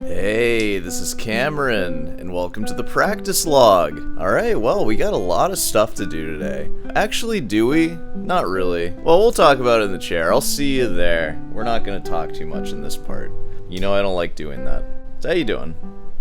Hey, this is Cameron, and welcome to the practice log. Alright, well, we got a lot of stuff to do today. Actually, do we? Not really. Well, we'll talk about it in the chair. I'll see you there. We're not gonna talk too much in this part. You know I don't like doing that. So how you doing?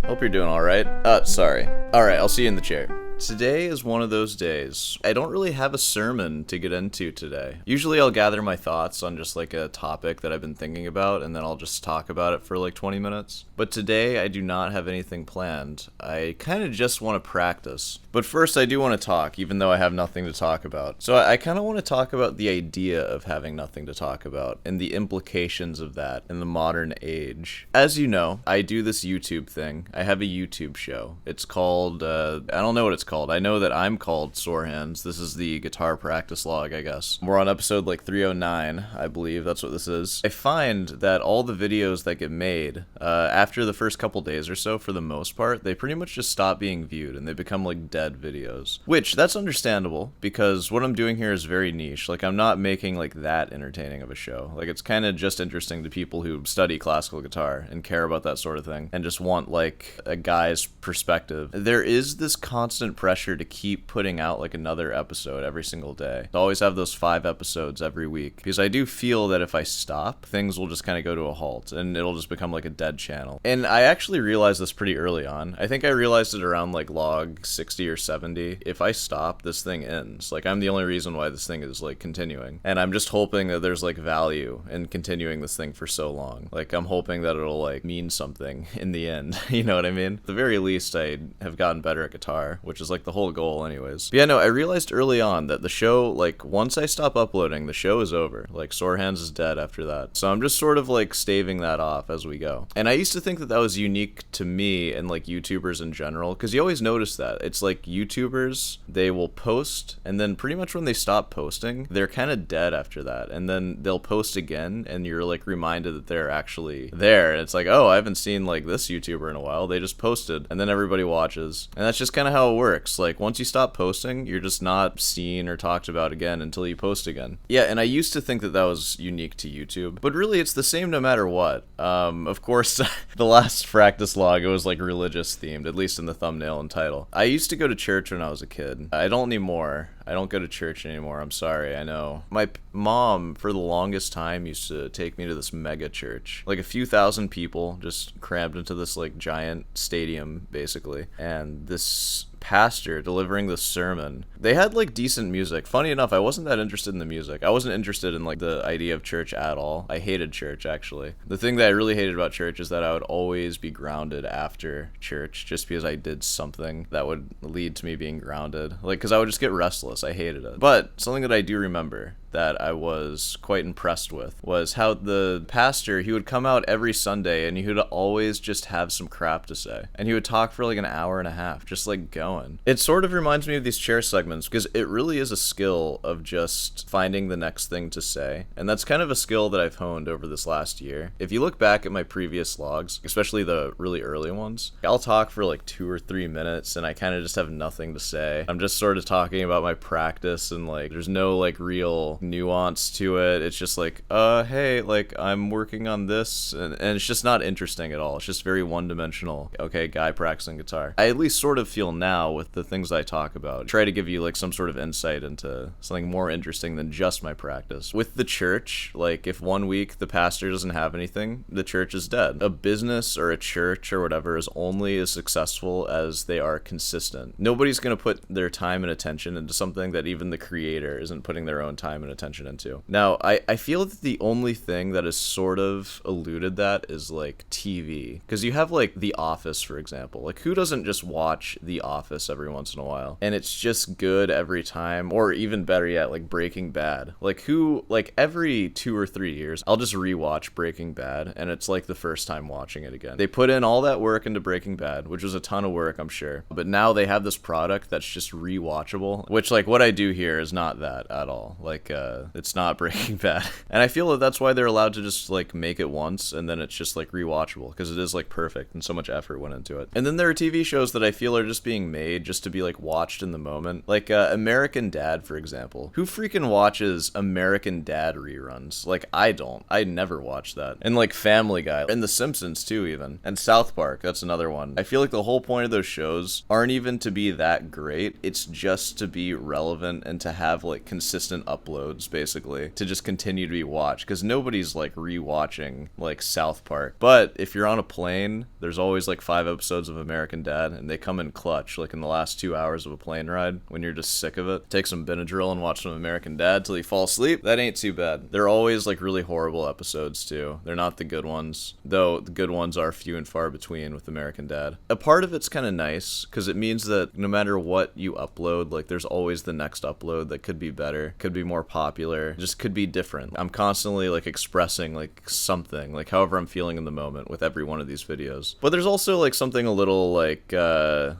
Hope you're doing alright. Sorry. Alright, I'll see you in the chair. Today is one of those days. I don't really have a sermon to get into today. Usually I'll gather my thoughts on just like a topic that I've been thinking about, and then I'll just talk about it for like 20 minutes. But today I do not have anything planned. I kind of just want to practice. But first I do want to talk, even though I have nothing to talk about. So I kind of want to talk about the idea of having nothing to talk about, and the implications of that in the modern age. As you know, I do this YouTube thing. I have a YouTube show. It's called, I don't know what it's called. I know that I'm called Sore Hands. This is the guitar practice log, I guess. We're on episode like 309, I believe. That's what this is. I find that all the videos that get made, after the first couple days or so, for the most part, they pretty much just stop being viewed and they become like dead videos. Which, that's understandable, because what I'm doing here is very niche. Like, I'm not making like that entertaining of a show. Like, it's kind of just interesting to people who study classical guitar and care about that sort of thing and just want like a guy's perspective. There is this constant pressure to keep putting out like another episode every single day. I always have those 5 episodes every week, because I do feel that if I stop, things will just kind of go to a halt and it'll just become like a dead channel. And I actually realized this pretty early on. I think I realized it around like log 60 or 70. If I stop, this thing ends. Like, I'm the only reason why this thing is like continuing. And I'm just hoping that there's like value in continuing this thing for so long. Like, I'm hoping that it'll like mean something in the end. You know what I mean? At the very least, I have gotten better at guitar, which is like the whole goal anyways. But yeah, no, I realized early on that the show, like, once I stop uploading, the show is over. Like, Sore Hands is dead after that. So I'm just sort of like staving that off as we go. And I used to think that that was unique to me and like YouTubers in general, because you always notice that. It's like YouTubers, they will post, and then pretty much when they stop posting, they're kind of dead after that. And then they'll post again, and you're like reminded that they're actually there. And it's like, oh, I haven't seen like this YouTuber in a while. They just posted, and then everybody watches. And that's just kind of how it works. Like, once you stop posting, you're just not seen or talked about again until you post again. Yeah, and I used to think that that was unique to YouTube, but really it's the same no matter what. Of course, the last practice log, it was like religious themed, at least in the thumbnail and title. I used to go to church when I was a kid. I don't anymore. I don't go to church anymore. I'm sorry, I know. My mom, for the longest time, used to take me to this mega church. Like a few thousand people just crammed into this like giant stadium, basically. And this pastor delivering the sermon, they had like decent music. Funny enough, I wasn't that interested in the music. I wasn't interested in like the idea of church at all. I hated church, actually. The thing that I really hated about church is that I would always be grounded after church, just because I did something that would lead to me being grounded. Like, because I would just get restless. I hated it. But something that I do remember that I was quite impressed with was how the pastor, he would come out every Sunday and he would always just have some crap to say. And he would talk for like an hour and a half, just like going. It sort of reminds me of these chair segments, because it really is a skill of just finding the next thing to say. And that's kind of a skill that I've honed over this last year. If you look back at my previous logs, especially the really early ones, I'll talk for like 2 or 3 minutes and I kind of just have nothing to say. I'm just sort of talking about my practice, and like there's no like real nuance to it. It's just like, hey, like I'm working on this, and it's just not interesting at all. It's just very one-dimensional. Okay, guy practicing guitar. I at least sort of feel now with the things I talk about, try to give you like some sort of insight into something more interesting than just my practice. With the church, like if one week the pastor doesn't have anything, the church is dead. A business or a church or whatever is only as successful as they are consistent. Nobody's gonna put their time and attention into something that even the creator isn't putting their own time and attention into. Now, I feel that the only thing that has sort of eluded that is like TV. Because you have like The Office, for example. Like, who doesn't just watch The Office every once in a while? And it's just good every time. Or even better yet, like Breaking Bad. Like, who, like every 2 or 3 years, I'll just rewatch Breaking Bad, and it's like the first time watching it again. They put in all that work into Breaking Bad, which was a ton of work, I'm sure. But now they have this product that's just rewatchable, which like what I do here is not that at all. Like, it's not Breaking Bad. And I feel that that's why they're allowed to just like make it once and then it's just like rewatchable, because it is like perfect and so much effort went into it. And then there are TV shows that I feel are just being made just to be like watched in the moment, like American Dad, for example. Who freaking watches American Dad reruns? Like, I don't. I never watch that. And like Family Guy and The Simpsons too, even, and South Park. That's another one. I feel like the whole point of those shows aren't even to be that great. It's just to be relevant and to have like consistent uploads, basically, to just continue to be watched, because nobody's like rewatching like South Park. But if you're on a plane, there's always like 5 episodes of American Dad, and they come in clutch, like in the last 2 hours of a plane ride when you're just sick of it. Take some Benadryl and watch some American Dad till you fall asleep. That ain't too bad. They're always like really horrible episodes too. They're not the good ones, though the good ones are few and far between with American Dad. A part of it's kind of nice because it means that no matter what you upload, like there's always the next upload that could be better, could be more popular, just could be different. I'm constantly like expressing like something, like however I'm feeling in the moment with every one of these videos. But there's also like something a little like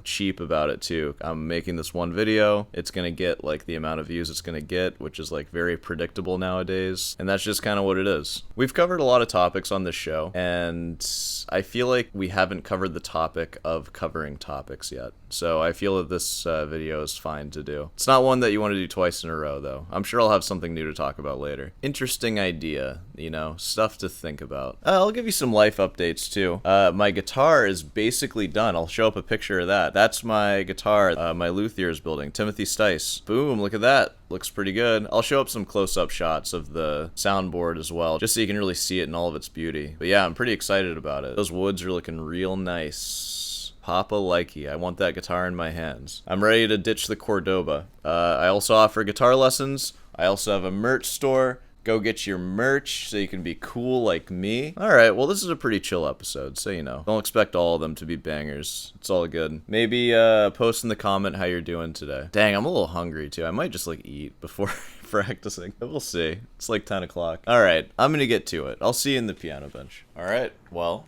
cheap about it too. I'm making this one video, it's gonna get like the amount of views it's gonna get, which is like very predictable nowadays, and that's just kind of what it is. We've covered a lot of topics on this show, and I feel like we haven't covered the topic of covering topics yet. So I feel that this video is fine to do. It's not one that you want to do twice in a row, though. I'm sure I'll have something new to talk about later. Interesting idea, you know, stuff to think about. I'll give you some life updates, too. My guitar is basically done. I'll show up a picture of that. That's my guitar my luthier is building, Timothy Stice. Boom, look at that. Looks pretty good. I'll show up some close-up shots of the soundboard as well, just so you can really see it in all of its beauty. But yeah, I'm pretty excited about it. Those woods are looking real nice. Papa likey. I want that guitar in my hands. I'm ready to ditch the Cordoba. I also offer guitar lessons. I also have a merch store. Go get your merch so you can be cool like me. Alright, well this is a pretty chill episode, so you know. Don't expect all of them to be bangers. It's all good. Maybe post in the comment how you're doing today. Dang, I'm a little hungry too. I might just like eat before practicing. But we'll see. It's like 10 o'clock. Alright, I'm gonna get to it. I'll see you in the piano bench. Alright, well,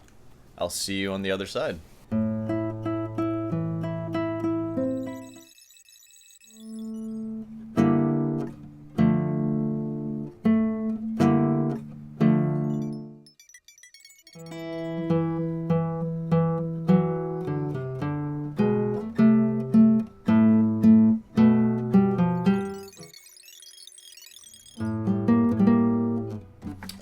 I'll see you on the other side.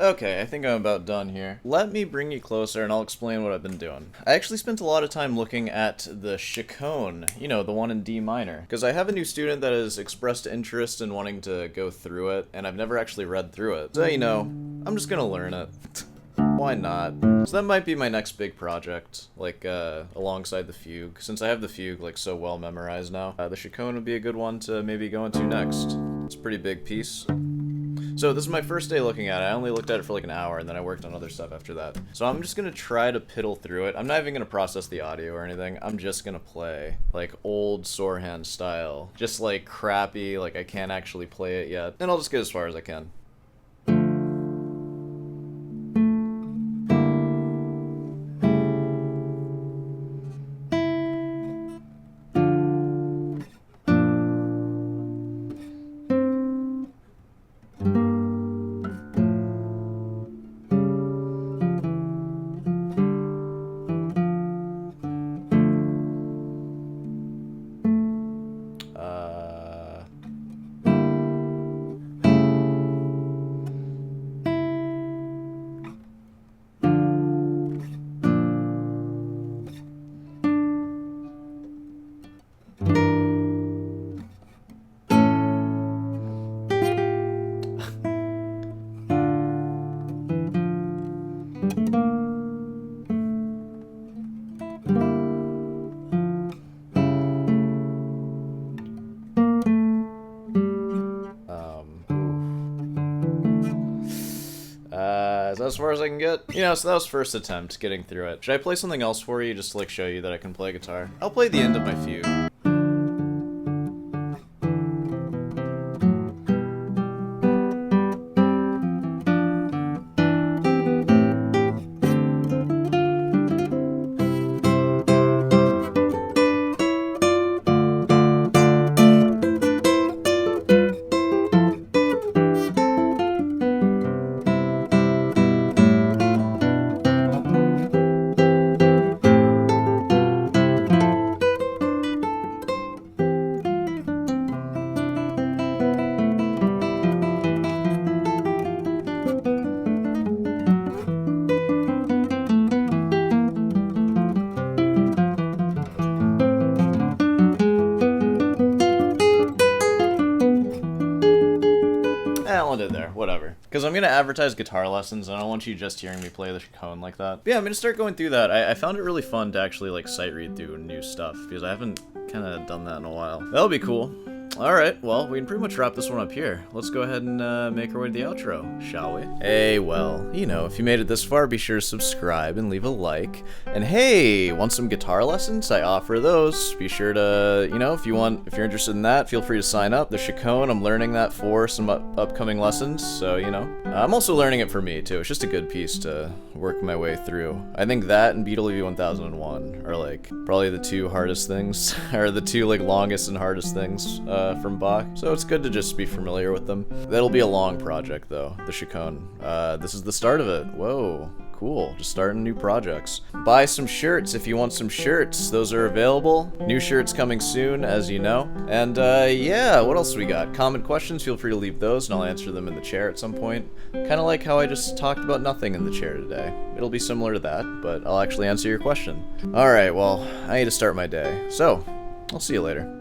Okay, I think I'm about done here. Let me bring you closer and I'll explain what I've been doing. I actually spent a lot of time looking at the chaconne, you know, the one in D minor, because I have a new student that has expressed interest in wanting to go through it, and I've never actually read through it. So, you know, I'm just gonna learn it. Why not? So that might be my next big project, like, alongside the fugue. Since I have the fugue, like, so well memorized now, the chaconne would be a good one to maybe go into next. It's a pretty big piece. So this is my first day looking at it. I only looked at it for like an hour, and then I worked on other stuff after that. So I'm just gonna try to piddle through it. I'm not even gonna process the audio or anything. I'm just gonna play, like, old sore hand style. Just, like, crappy, like, I can't actually play it yet. And I'll just get as far as I can. Is that as far as I can get? You know, so that was first attempt getting through it. Should I play something else for you just to, like, show you that I can play guitar? I'll play the end of my fugue. Because I'm going to advertise guitar lessons, and I don't want you just hearing me play the Chaconne like that. But yeah, I'm going to start going through that. I found it really fun to actually, like, sight read through new stuff, because I haven't kind of done that in a while. That'll be cool. Alright, well, we can pretty much wrap this one up here. Let's go ahead and make our way to the outro, shall we? Hey, well, you know, if you made it this far, be sure to subscribe and leave a like. And hey, want some guitar lessons? I offer those. Be sure to, you know, if you're interested in that, feel free to sign up. The Chaconne, I'm learning that for some upcoming lessons, so, you know. I'm also learning it for me, too. It's just a good piece to work my way through. I think that and Beatle V 1001 are, like, probably the two hardest things, or the two, like, longest and hardest things, from Bach, so it's good to just be familiar with them. That'll be a long project, though, the Chaconne. This is the start of it. Whoa, cool. Just starting new projects. Buy some shirts if you want some shirts. Those are available. New shirts coming soon, as you know. And, yeah, what else we got? Comment questions, feel free to leave those, and I'll answer them in the chair at some point. Kind of like how I just talked about nothing in the chair today. It'll be similar to that, but I'll actually answer your question. Alright, well, I need to start my day. So, I'll see you later.